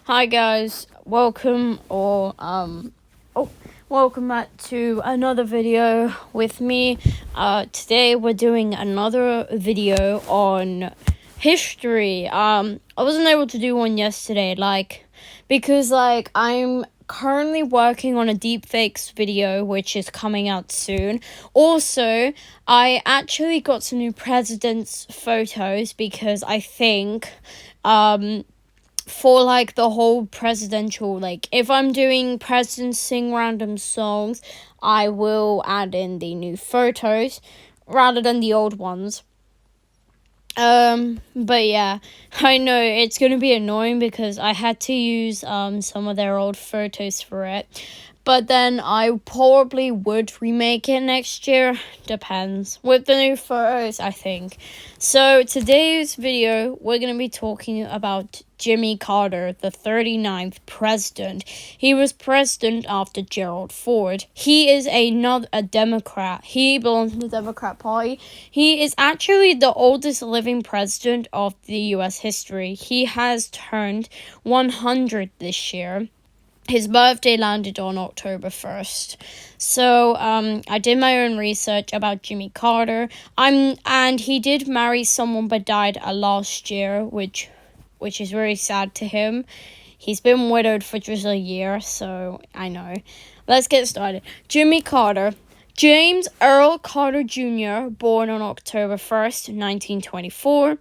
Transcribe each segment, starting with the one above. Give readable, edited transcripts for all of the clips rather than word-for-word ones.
Hi guys, welcome back to another video with me. Today we're doing another video on history. I wasn't able to do one yesterday, because I'm currently working on a deepfakes video which is coming out soon. Also, I actually got some new president's photos because I think for the whole presidential, if I'm doing presidents sing random songs, I will add in the new photos rather than the old ones. But yeah, I know it's gonna be annoying because I had to use some of their old photos for it. But then I probably would remake it next year. Depends. With the new photos, I think. So today's video, we're going to be talking about Jimmy Carter, the 39th president. He was president after Gerald Ford. He is a Democrat. He belongs to the Democrat Party. He is actually the oldest living president of the U.S. history. He has turned 100 this year. His birthday landed on October 1st. So, I did my own research about Jimmy Carter. And he did marry someone but died last year, which is very sad to him. He's been widowed for just a year, so I know. Let's get started. Jimmy Carter. James Earl Carter Jr., born on October 1st, 1924.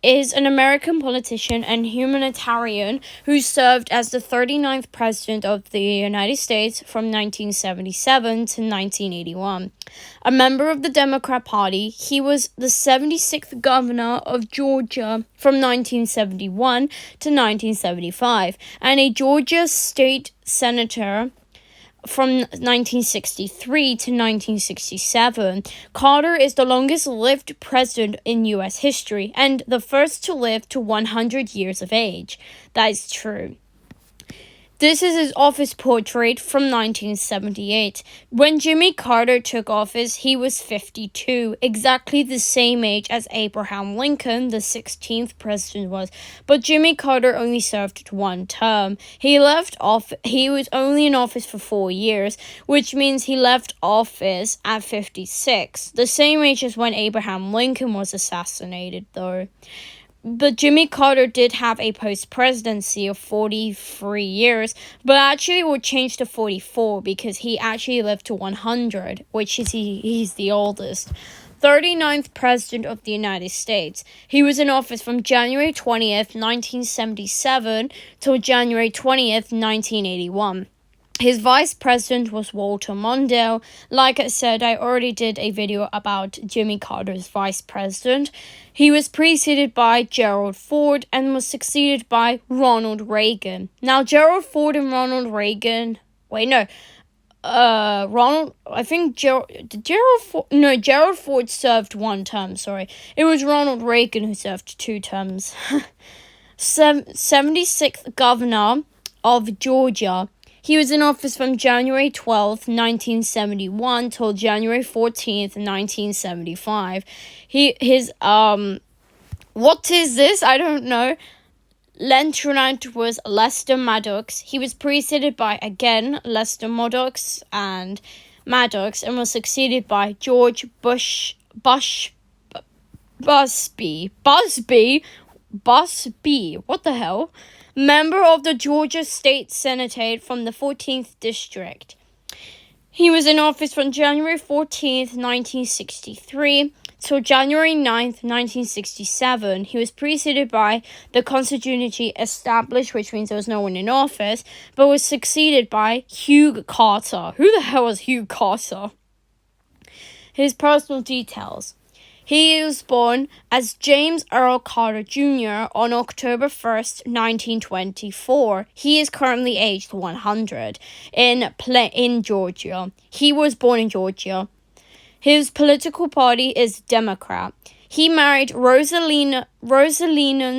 Is an American politician and humanitarian who served as the 39th President of the United States from 1977 to 1981. A member of the Democrat Party, he was the 76th Governor of Georgia from 1971 to 1975, and a Georgia State Senator from 1963 to 1967. Carter is the longest-lived president in U.S. history and the first to live to 100 years of age. That is true. This is his office portrait from 1978. When Jimmy Carter took office, he was 52, exactly the same age as Abraham Lincoln, the 16th president, was. But Jimmy Carter only served one term. He was only in office for 4 years, which means he left office at 56, the same age as when Abraham Lincoln was assassinated, though. But Jimmy Carter did have a post-presidency of 43 years, but actually it would change to 44 because he actually lived to 100, which is he's the oldest. 39th President of the United States. He was in office from January 20th, 1977 till January 20th, 1981. His vice president was Walter Mondale. Like I said, I already did a video about Jimmy Carter's vice president. He was preceded by Gerald Ford and was succeeded by Ronald Reagan. Now, Gerald Ford and Ronald Reagan... Gerald Ford served one term, sorry. It was Ronald Reagan who served 2 terms. 76th Governor of Georgia. He was in office from January 12th, 1971 till January 14th, 1975. What is this? I don't know. Lieutenant was Lester Maddox. He was preceded by, again, Lester Maddox and was succeeded by George Busby. What the hell? Member of the Georgia State Senate from the 14th District. He was in office from January 14th, 1963 till January 9th, 1967. He was preceded by the constituency established, which means there was no one in office, but was succeeded by Hugh Carter. Who the hell is Hugh Carter? His personal details. He was born as James Earl Carter Jr. on October 1st, 1924. He is currently aged 100 in Georgia. He was born in Georgia. His political party is Democrat. He married Rosalina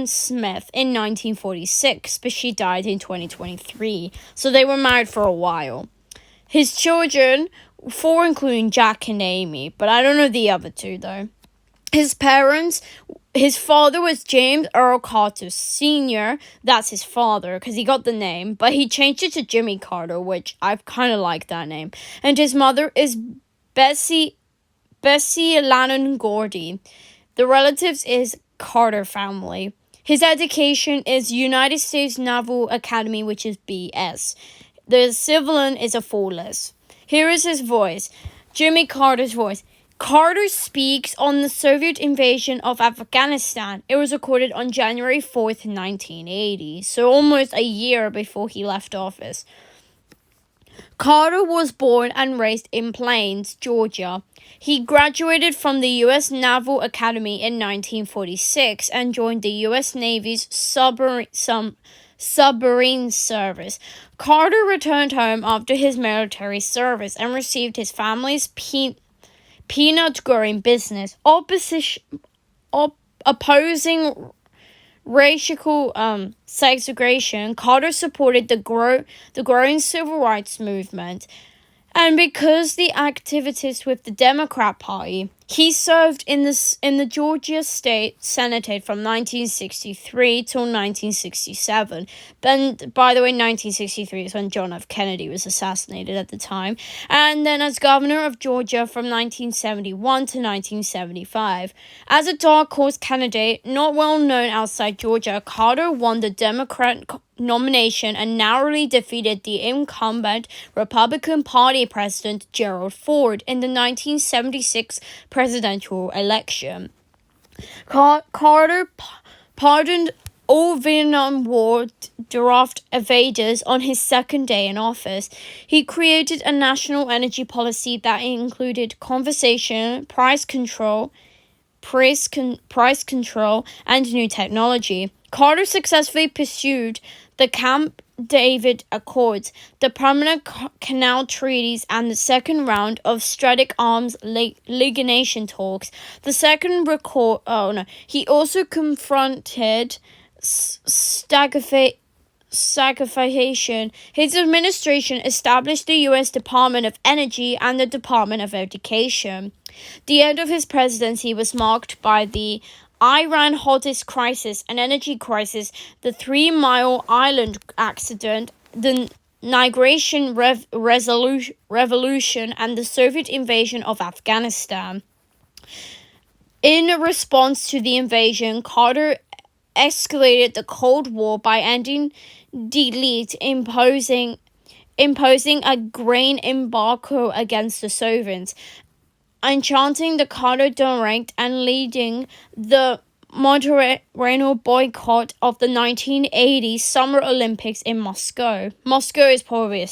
Smith in 1946, but she died in 2023. So they were married for a while. His children, 4 including Jack and Amy, but I don't know the other 2 though. His parents his father was James Earl Carter Sr. That's his father, because he got the name, but he changed it to Jimmy Carter, which I kind of like that name. And his mother is Bessie Lannon Gordy. The relatives is Carter family. His education is United States Naval Academy, which is BS. The civilian is a fullest. Here is his voice. Jimmy Carter's voice. Carter speaks on the Soviet invasion of Afghanistan. It was recorded on January 4th, 1980, so almost a year before he left office. Carter was born and raised in Plains, Georgia. He graduated from the U.S. Naval Academy in 1946 and joined the U.S. Navy's submarine service. Carter returned home after his military service and received his family's peanut growing business. Opposing racial segregation, Carter supported the growing civil rights movement. And because the activities with the Democrat Party, he served in the Georgia State Senate from 1963 till 1967. Then, by the way, 1963 is when John F. Kennedy was assassinated at the time. And then as governor of Georgia from 1971 to 1975. As a dark horse candidate, not well known outside Georgia, Carter won the Democrat nomination and narrowly defeated the incumbent Republican Party President Gerald Ford in the 1976 presidential election. Carter pardoned all Vietnam War draft evaders on his second day in office. He created a national energy policy that included conservation, price control, and new technology. Carter successfully pursued the Camp David Accords, the Permanent Canal Treaties, and the second round of strategic arms litigation talks. The second record. He also confronted stagflation. His administration established the U.S. Department of Energy and the Department of Education. The end of his presidency was marked by the Iran hottest crisis, an energy crisis, the 3 Mile Island accident, the Nigerian revolution, and the Soviet invasion of Afghanistan. In response to the invasion, Carter escalated the Cold War by ending delete, imposing a grain embargo against the Soviets, enchanting the Carter Direct, and leading the Monterrey boycott of the 1980 Summer Olympics in Moscow. Moscow is probably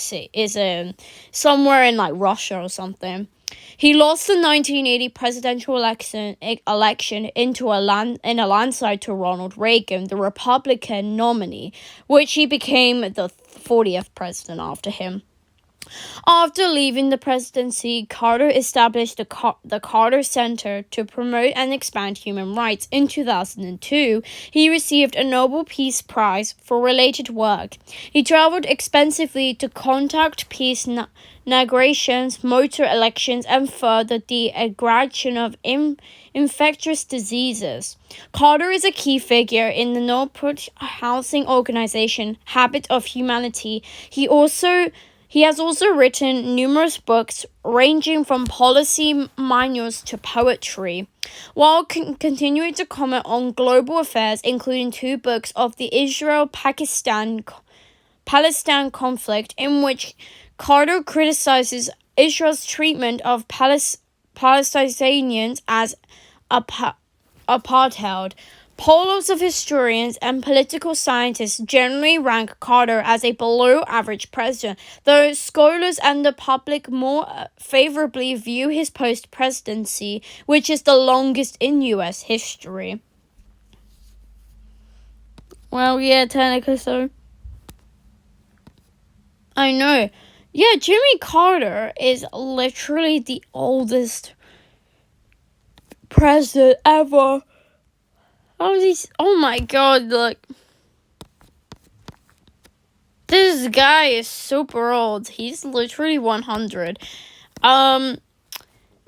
somewhere in like Russia or something. He lost the 1980 presidential election in a landslide to Ronald Reagan, the Republican nominee, which he became the 40th president after him. After leaving the presidency, Carter established the Carter Center to promote and expand human rights. In 2002, he received a Nobel Peace Prize for related work. He traveled extensively to conduct peace negotiations, motor elections, and further the eradication of infectious diseases. Carter is a key figure in the non-profit housing organization Habit of Humanity. He has also written numerous books ranging from policy manuals to poetry, while continuing to comment on global affairs, including 2 books of the Israel-Palestine conflict, in which Carter criticizes Israel's treatment of Palestinians as apartheid. Polls of historians and political scientists generally rank Carter as a below-average president, though scholars and the public more favorably view his post-presidency, which is the longest in U.S. history. Well, yeah, technically so. I know. Yeah, Jimmy Carter is literally the oldest president ever. Oh my god, look. This guy is super old. He's literally 100.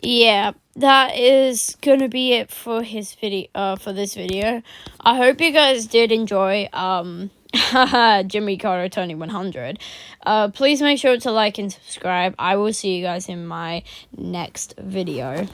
yeah, that is gonna be it for his video. For this video, I hope you guys did enjoy. Jimmy Carter turning 100. Please make sure to like and subscribe. I will see you guys in my next video.